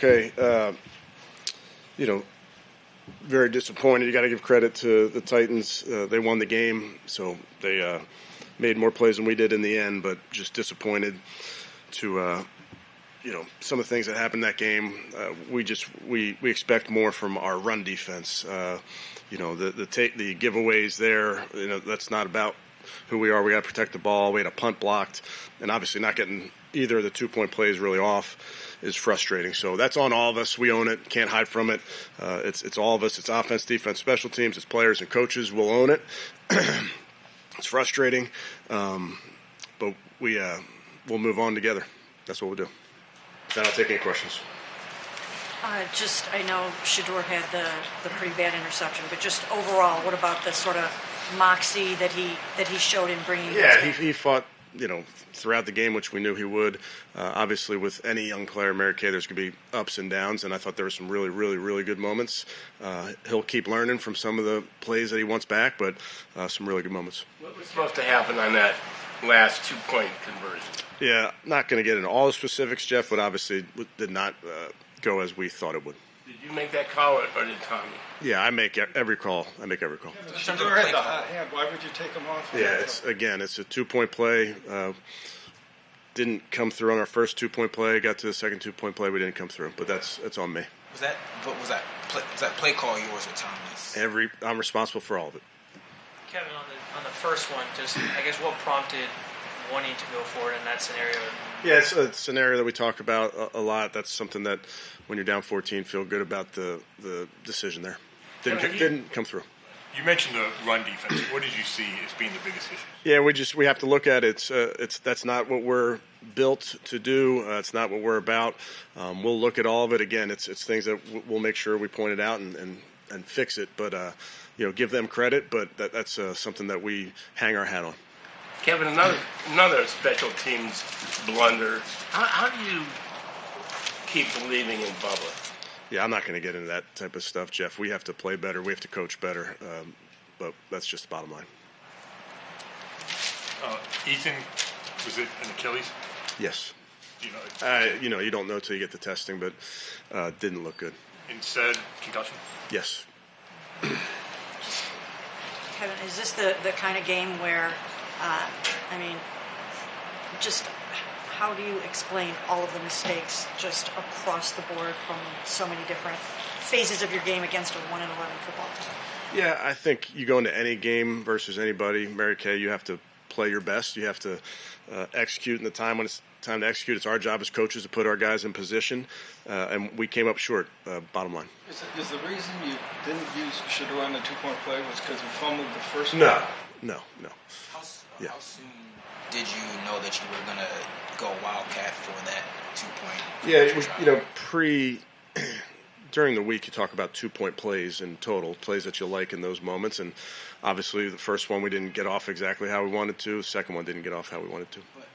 okay. Very disappointed. You got to give credit to the Titans. They won the game, so they made more plays than we did in the end, but just disappointed to some of the things that happened in that game. We expect more from our run defense. The giveaways there, that's not about who we are. We got to protect the ball. We had a punt blocked, and obviously not getting either of the 2-point plays really off is frustrating. So that's on all of us. We own it. Can't hide from it. It's all of us. It's offense, defense, special teams. It's players and coaches. We'll own it. It's frustrating, but we'll move on together. That's what we'll do. Then I'll take any questions. I know Shedeur had the pretty bad interception, but just overall, what about the sort of moxie that he showed in bringing? Yeah, he fought, throughout the game, which we knew he would. Obviously, with any young player, Mary Kay, there's going to be ups and downs, and I thought there were some really, really, really good moments. He'll keep learning from some of the plays that he wants back, but some really good moments. What was supposed to happen on that last 2-point conversion? Yeah, not going to get into all the specifics, Jeff, but obviously did not go as we thought it would. Did you make that call, or did Tommy? Yeah, I make every call. Shedeur had the hot hand. Why would you take him off? Yeah, it's a 2-point play. Didn't come through on our first 2-point play. Got to the second 2-point play. We didn't come through, but that's on me. Was that play call yours or Tommy's? I'm responsible for all of it. Kevin, on the first one, just I guess what prompted wanting to go forward in that scenario? Yeah, it's a scenario that we talk about a lot. That's something that when you're down 14, feel good about the decision there. Didn't come through. You mentioned the run defense. What did you see as being the biggest issue? Yeah, we have to look at it. That's not what we're built to do. It's not what we're about. We'll look at all of it again. It's things that we'll make sure we point it out and fix it. But give them credit. But that's something that we hang our hat on. Kevin, another special teams blunder. How do you keep believing in Bubba? Yeah, I'm not going to get into that type of stuff, Jeff. We have to play better. We have to coach better. But that's just the bottom line. Ethan, was it an Achilles? Yes. Do you know? You don't know till you get the testing, but didn't look good. Instead, concussion? Yes. Kevin, is this the kind of game where, just how do you explain all of the mistakes just across the board from so many different phases of your game against a 1-11 football team? Yeah, I think you go into any game versus anybody, Mary Kay, you have to play your best. You have to execute in the time when it's time to execute. It's our job as coaches to put our guys in position, and we came up short, bottom line. Is the reason you didn't use Shedeur on the 2-point play was because he fumbled the first one? No. How soon did you know that you were going to go Wildcat for that 2-point? Yeah, it was, during the week you talk about 2-point plays in total, plays that you like in those moments, and obviously the first one we didn't get off exactly how we wanted to, the second one didn't get off how we wanted to. But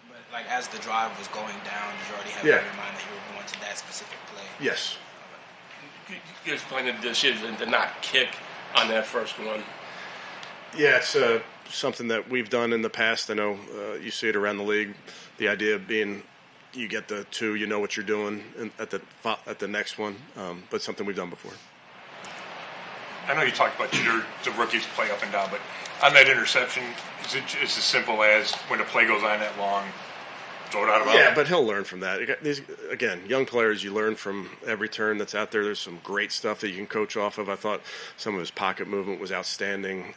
as the drive was going down, did you already have in your mind that you were going to that specific play? Yes. You explain the decision to not kick on that first one. Yeah, it's something that we've done in the past. I know you see it around the league. The idea of being you get the 2, you know what you're doing at the next one, but something we've done before. I know you talked about the rookies play up and down, but on that interception, is it as simple as when a play goes on that long, throw it out of bounds? Yeah, but he'll learn from that. Again, young players, you learn from every turn that's out there. There's some great stuff that you can coach off of. I thought some of his pocket movement was outstanding.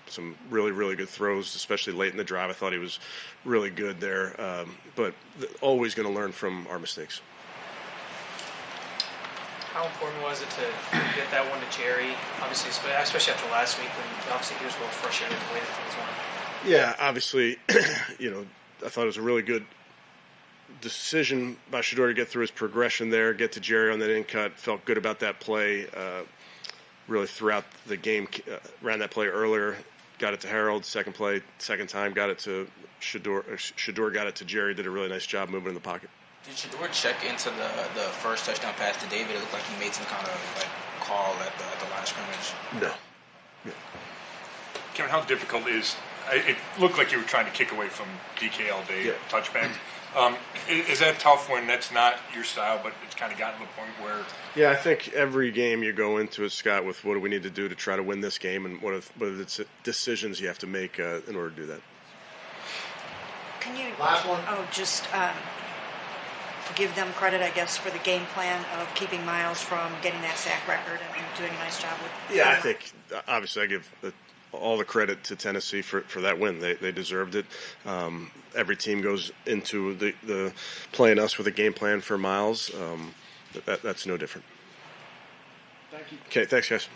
Some really, really good throws, especially late in the drive. I thought he was really good there. But always going to learn from our mistakes. How important was it to get that one to Jerry? Obviously, especially after last week when obviously he was a little frustrated with the way that things went. Yeah, obviously, I thought it was a really good decision by Shedeur to get through his progression there, get to Jerry on that in cut. Felt good about that play. Really throughout the game, ran that play earlier. Got it to Harold. Second time, got it to Shedeur. Shedeur got it to Jerry. Did a really nice job moving in the pocket. Did Shedeur check into the first touchdown pass to David? It looked like he made some kind of call at the line of scrimmage. No. Yeah. Kevin, how difficult is it? Looked like you were trying to kick away from DK all day, touchback. Is that tough when that's not your style, but it's kind of gotten to the point where? Yeah, I think every game you go into it, Scott, with what do we need to do to try to win this game, and what are the decisions you have to make in order to do that. Can you Last one. just give them credit, I guess, for the game plan of keeping Myles from getting that sack record and doing a nice job with? Yeah, I think obviously I give all the credit to Tennessee for that win. They deserved it. Every team goes into the playing us with a game plan for Myles. That's no different. Thank you. Okay, thanks, guys.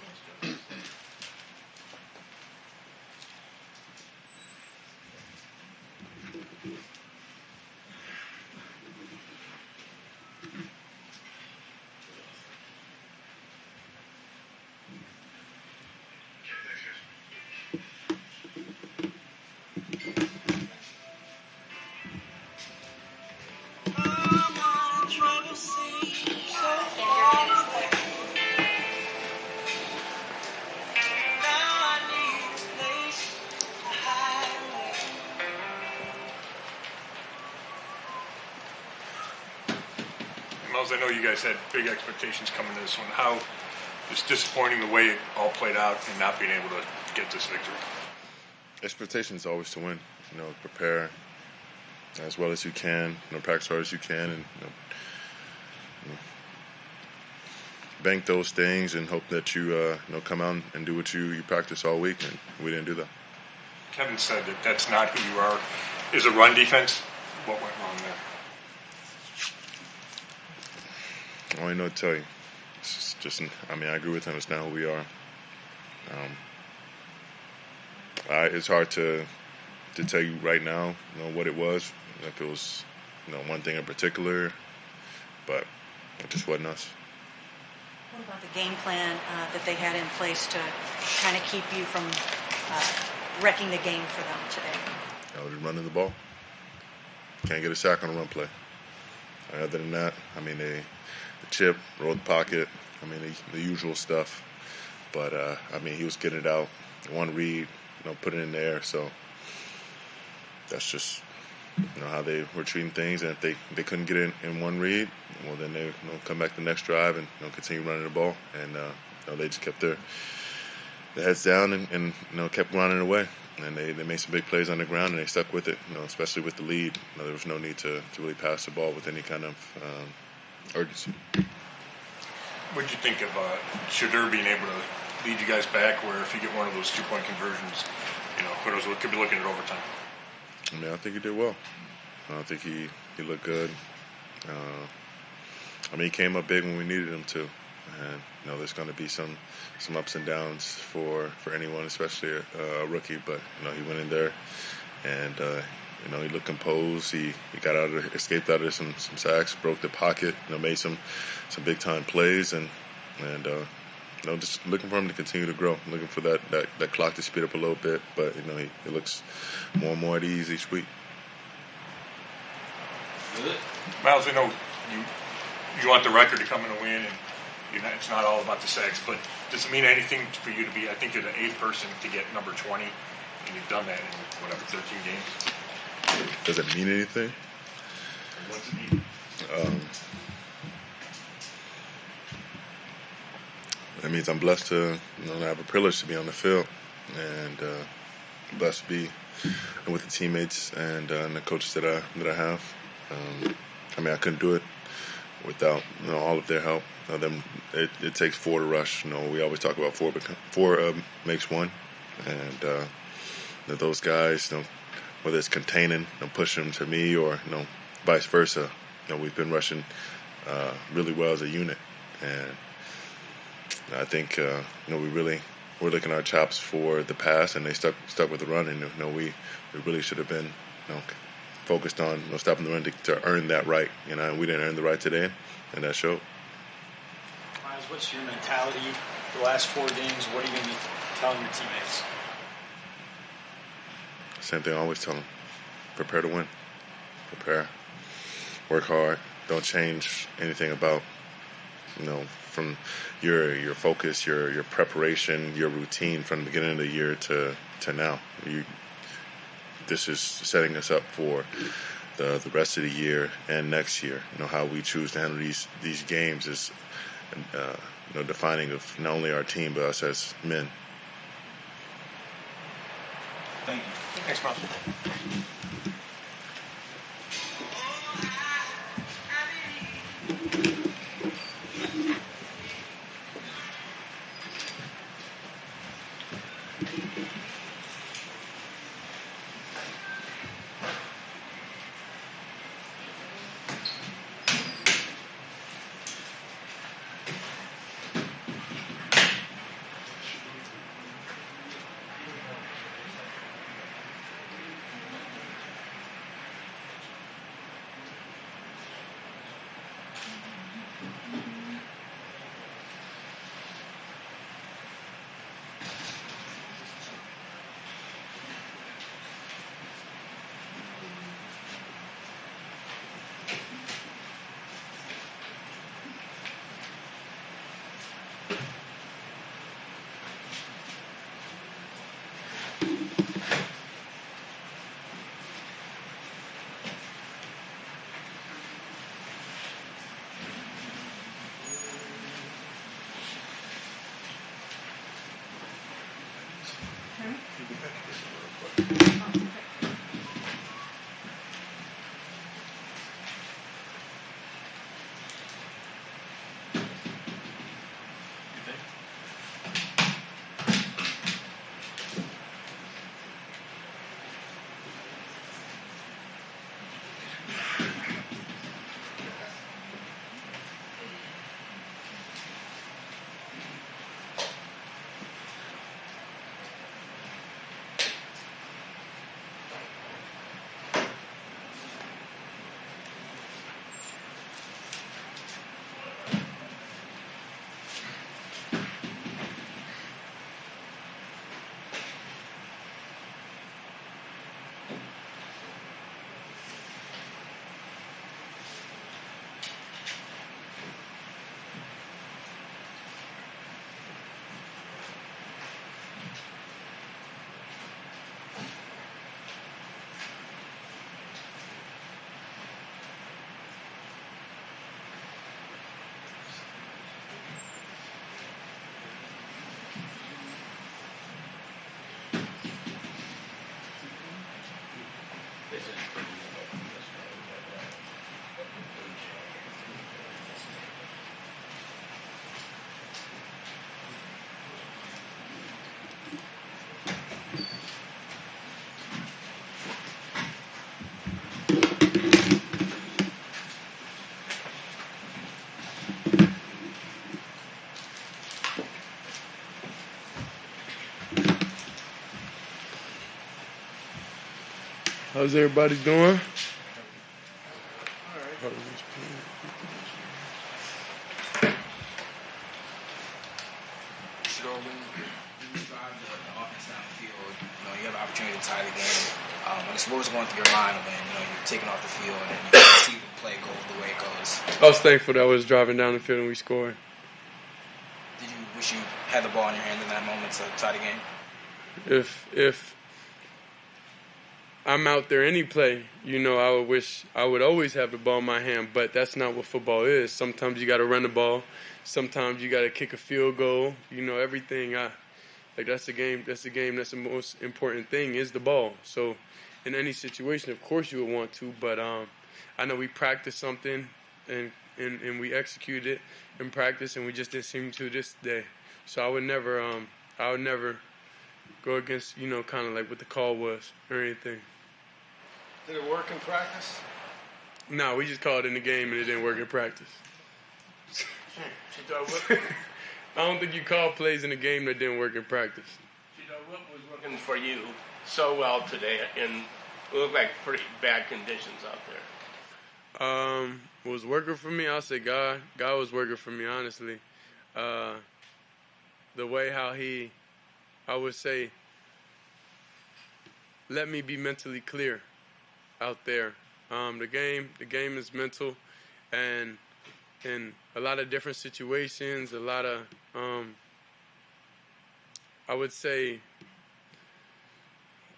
Myles, I know you guys had big expectations coming to this one. How it's disappointing the way it all played out and not being able to get this victory. Expectation is always to win. Prepare as well as you can. Practice hard as you can, and bank those things and hope that you come out and do what you practice all week. And we didn't do that. Kevin said that that's not who you are. Is a run defense? What went wrong there? I don't know what to tell you. It's just, I agree with him. It's not who we are. It's hard to tell you right now, what it was. If it was, one thing in particular, but it just wasn't us. What about the game plan that they had in place to kind of keep you from wrecking the game for them today? Just running the ball. Can't get a sack on a run play. Other than that, the chip, roll the pocket, the usual stuff. But, he was getting it out. One read, put it in the air. So that's just, how they were treating things. And if they couldn't get it in one read, well, then they come back the next drive and continue running the ball. And they just kept their heads down and kept running away. And they made some big plays on the ground, and they stuck with it, especially with the lead. There was no need to really pass the ball with any kind of urgency. What did you think of Shedeur being able to lead you guys back, where if you get one of those 2-point conversions, who knows, we could be looking at overtime? I think he did well. I think he looked good. He came up big when we needed him to. And, there's going to be some ups and downs for anyone, especially a rookie. But, he went in there and, he looked composed. He escaped out of some sacks, broke the pocket, made some big-time plays. And just looking for him to continue to grow, looking for that clock to speed up a little bit. But, he looks more and more at ease each week. Myles, I know you want the record to come in a win, and it's not all about the sacks, but does it mean anything for you to be, I think you're the 8th person to get number 20, and you've done that in, 13 games? Does it mean anything? What's it mean? That means I'm blessed to have a privilege to be on the field, and blessed to be with the teammates and the coaches that I have. I couldn't do it without all of their help. It takes 4 to rush. We always talk about 4 makes 1, and those guys, whether it's containing, pushing them to me, or vice versa, we've been rushing really well as a unit, and I think we're licking our chops for the pass, and they stuck with the run, and we really should have been focused on stopping the run to earn that right. We didn't earn the right today, and that showed. Myles, what's your mentality the last 4 games? What are you going to be telling your teammates? Same thing I always tell them. Prepare to win. Prepare. Work hard. Don't change anything about, from your focus, your preparation, your routine from the beginning of the year to now. This is setting us up for the rest of the year and next year. How we choose to handle these games is defining of not only our team but us as men. Thank you. Thanks, Miles. How's everybody doing? Offense down the field, you have an opportunity to tie the game. What was going through your mind when you're taking off the field and you see the play go the way it goes? I was thankful that I was driving down the field and we scored. Did you wish you had the ball in your hand in that moment to tie the game? If I'm out there any play, I would wish I would always have the ball in my hand, but that's not what football is. Sometimes you got to run the ball. Sometimes you got to kick a field goal. Everything. That's the game. That's the game. That's the most important thing is the ball. So in any situation, of course you would want to, but I know we practiced something and we executed it in practice, and we just didn't seem to this day. So I would never go against, kind of like what the call was or anything. Did it work in practice? No, we just called it in the game and it didn't work in practice. I don't think you call plays in a game that didn't work in practice. What was working for you so well today, and it looked like pretty bad conditions out there? What was working for me, I'll say God. God was working for me, honestly. The way how I would say, let me be mentally clear out there. The game is mental, and in a lot of different situations, a lot of, I would say,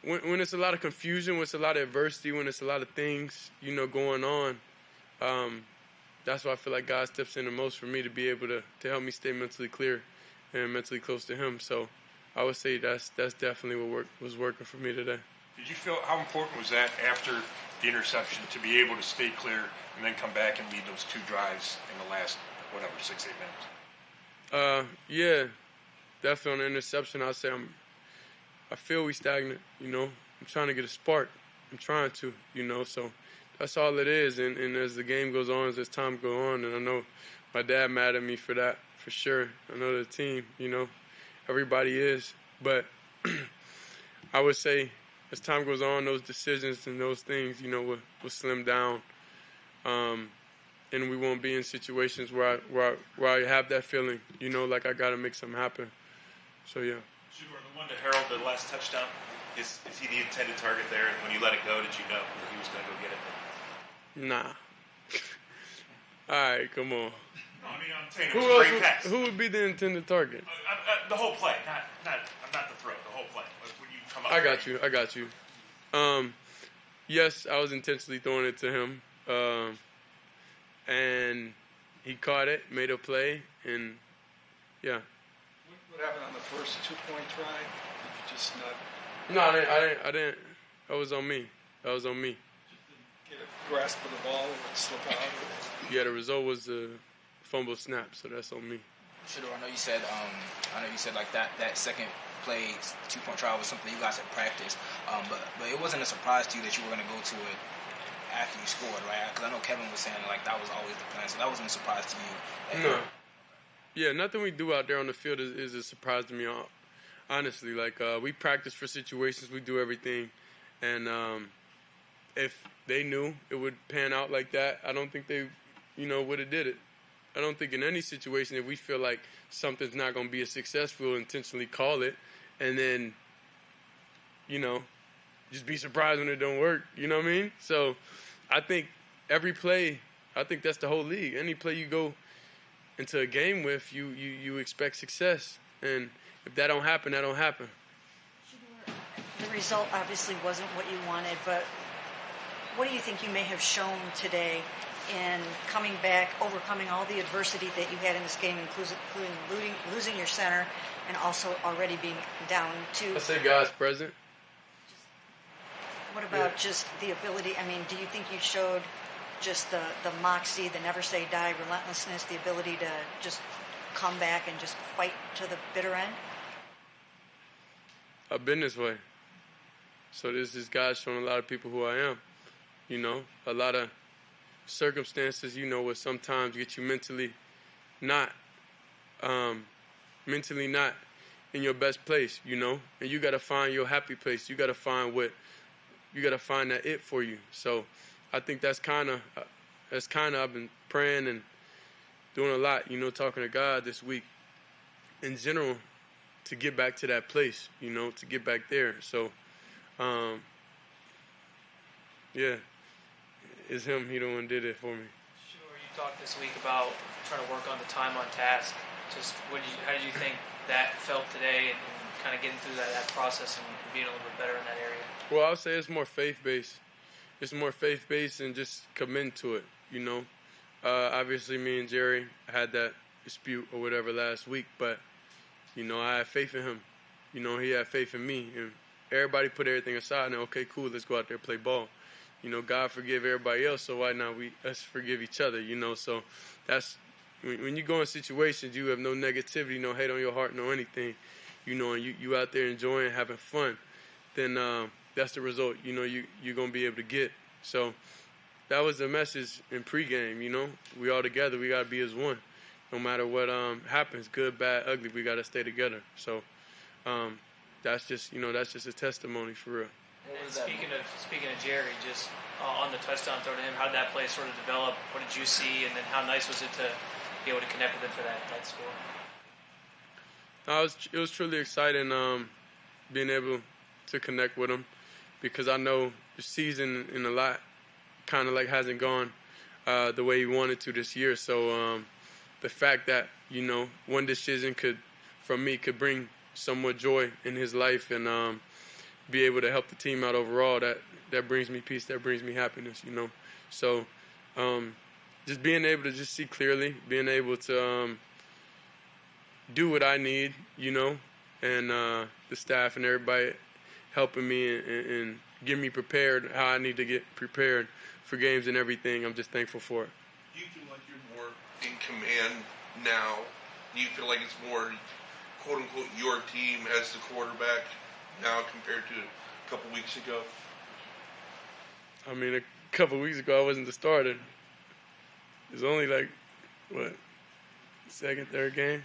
when it's a lot of confusion, when it's a lot of adversity, when it's a lot of things, going on, that's why I feel like God steps in the most for me to be able to help me stay mentally clear and mentally close to Him. So I would say that's definitely what was working for me today. Did you feel, how important was that after the interception to be able to stay clear and then come back and lead those 2 drives in the last, 6-8 minutes? Yeah, definitely on the interception, I'll say I feel we stagnant, I'm trying to get a spark. I'm trying to, so that's all it is. And as the game goes on, as time goes on, and I know my dad mad at me for that, for sure. I know the team, everybody is. But I would say as time goes on, those decisions and those things, will slim down. And we won't be in situations where I have that feeling, like I got to make something happen. So, yeah. Shedeur, the one to Harold, the last touchdown, is he the intended target there? And when you let it go, did you know that he was going to go get it? Nah. All right, come on. No, I mean, I'm saying it was a great pass. Who would be the intended target? The whole play, not the throw, the whole play. When you come up I got you. Yes, I was intentionally throwing it to him. And he caught it, made a play, and yeah. What happened on the first 2-point try? Did you just not? No, I didn't. That was on me. Just didn't get a grasp of the ball and slip out. Yeah, the result was a fumble snap, so that's on me. Shedeur, I know you said like that second play 2-point try was something you guys had practiced, but it wasn't a surprise to you that you were going to go to it after you scored, right? Because I know Kevin was saying like that was always the plan, so that wasn't a surprise to you. No. Yeah, nothing we do out there on the field is a surprise to me. Honestly, like we practice for situations, we do everything, and if they knew it would pan out like that, I don't think they, would have did it. I don't think in any situation if we feel like something's not going to be a success, we'll intentionally call it, and then, just be surprised when it don't work. You know what I mean? So I think every play, I think that's the whole league. Any play you go into a game with, you expect success. And if that don't happen, that don't happen. The result obviously wasn't what you wanted, but what do you think you may have shown today in coming back, overcoming all the adversity that you had in this game, including losing your center and also already being down to... I say God's present. What about just the ability, do you think you showed just the moxie, the never say die relentlessness, the ability to just come back and just fight to the bitter end? I've been this way. So this is God showing a lot of people who I am. A lot of circumstances, what sometimes get you mentally not in your best place, and you got to find your happy place. You got to find that it for you. So I think that's kind of I've been praying and doing a lot, talking to God this week in general to get back to that place, to get back there. So, yeah, it's Him. He the one did it for me. Sure, you talked this week about trying to work on the time on task. Just how did you think that felt today and kind of getting through that process and being a little bit better in that area? Well, I'll say it's more faith-based. It's more faith-based and just committing to it, Obviously, me and Jerry had that dispute or whatever last week, but, I had faith in him. He had faith in me. And everybody put everything aside and, okay, cool, let's go out there and play ball. God forgive everybody else, so why not us forgive each other, So that's, when you go in situations, you have no negativity, no hate on your heart, no anything, and you out there enjoying, having fun, then that's the result, you're going to be able to get. So that was the message in pregame, we all together, we got to be as one. No matter what happens, good, bad, ugly, we got to stay together. So that's just a testimony for real. And speaking of Jerry, just on the touchdown throw to him, how did that play sort of develop? What did you see? And then how nice was it to be able to connect with him for that score? It was truly exciting being able to connect with him because I know the season in a lot kind of like hasn't gone the way he wanted to this year. So the fact that, one decision could bring somewhat joy in his life and be able to help the team out overall, that brings me peace, that brings me happiness, you know. So just being able to just see clearly, being able to do what I need, you know, and the staff and everybody helping me and get me prepared how I need to get prepared for games and everything. I'm just thankful for it. Do you feel like you're more in command now? Do you feel like it's more, quote unquote, your team as the quarterback now compared to a couple weeks ago? I mean, a couple weeks ago I wasn't the starter. It was only like, what, third game?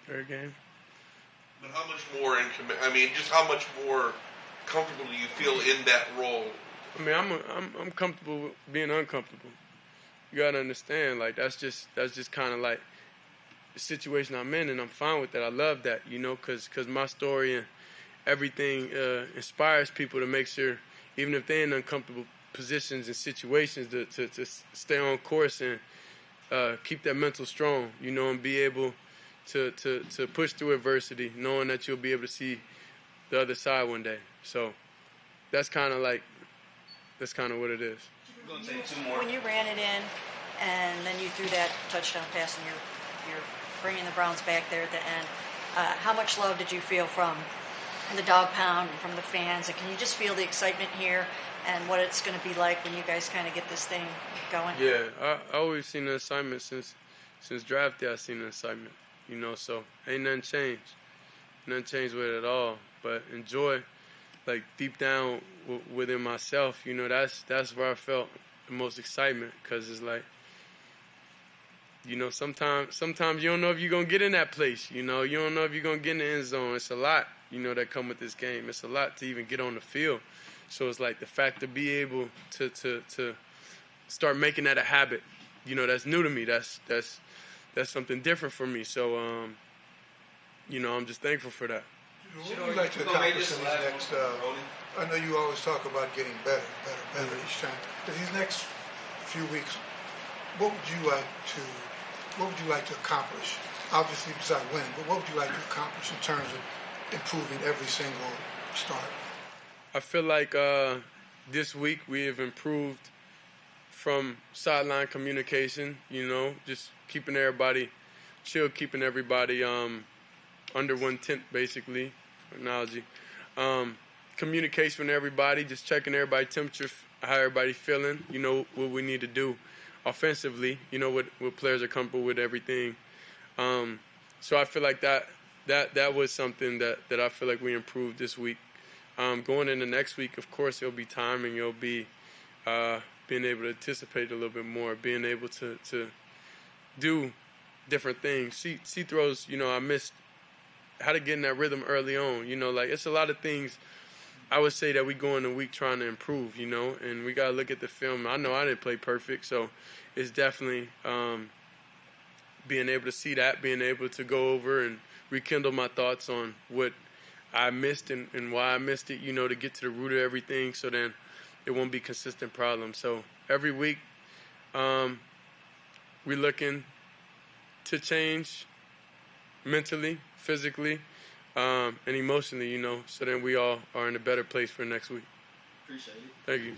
But how much more in command? I mean, just how much more comfortable do you feel in that role? I mean, I'm comfortable with being uncomfortable. You gotta understand, like that's just kind of like the situation I'm in, and I'm fine with that. I love that, you know, cause my story and everything inspires people to make sure, even if they're in uncomfortable positions and situations, to stay on course and keep that mental strong, you know, and be able to push through adversity, knowing that you'll be able to see the other side one day. So that's kind of what it is. When you ran it in and then you threw that touchdown pass and you're bringing the Browns back there at the end, how much love did you feel from the dog pound and from the fans? And can you just feel the excitement here and what it's going to be like when you guys kind of get this thing going? Yeah, I always seen the assignment since draft day. I seen the assignment, you know, so ain't nothing changed. Nothing changed with it at all. But enjoy, like deep down within myself, you know, that's where I felt the most excitement, because it's like, you know, sometimes you don't know if you're going to get in that place, you know. You don't know if you're going to get in the end zone. It's a lot, you know, that come with this game. It's a lot to even get on the field. So it's like the fact to be able to start making that a habit, you know, that's new to me. That's something different for me. So, you know, I'm just thankful for that. What would you like to accomplish in these next, I know you always talk about getting better each time. But these next few weeks, what would you like to accomplish? Obviously, besides winning, but what would you like to accomplish in terms of improving every single start? I feel like this week we have improved from sideline communication, you know, just keeping everybody chill, keeping everybody under one tent, basically, for analogy. Communication with everybody, just checking everybody's temperature, how everybody's feeling, you know, what we need to do offensively, you know, what players are comfortable with, everything. So I feel like that was something that I feel like we improved this week. Going into next week, of course, it'll be timing. It'll be being able to anticipate a little bit more, being able to do different things. See throws, you know, I missed how to get in that rhythm early on. You know, like it's a lot of things I would say that we go in the week trying to improve, you know, and we got to look at the film. I know I didn't play perfect, so it's definitely being able to see that, being able to go over and rekindle my thoughts on what I missed and why I missed it, you know, to get to the root of everything, so then it won't be consistent problems. So every week we're looking to change mentally, physically, and emotionally, you know, so then we all are in a better place for next week. Appreciate it. Thank you.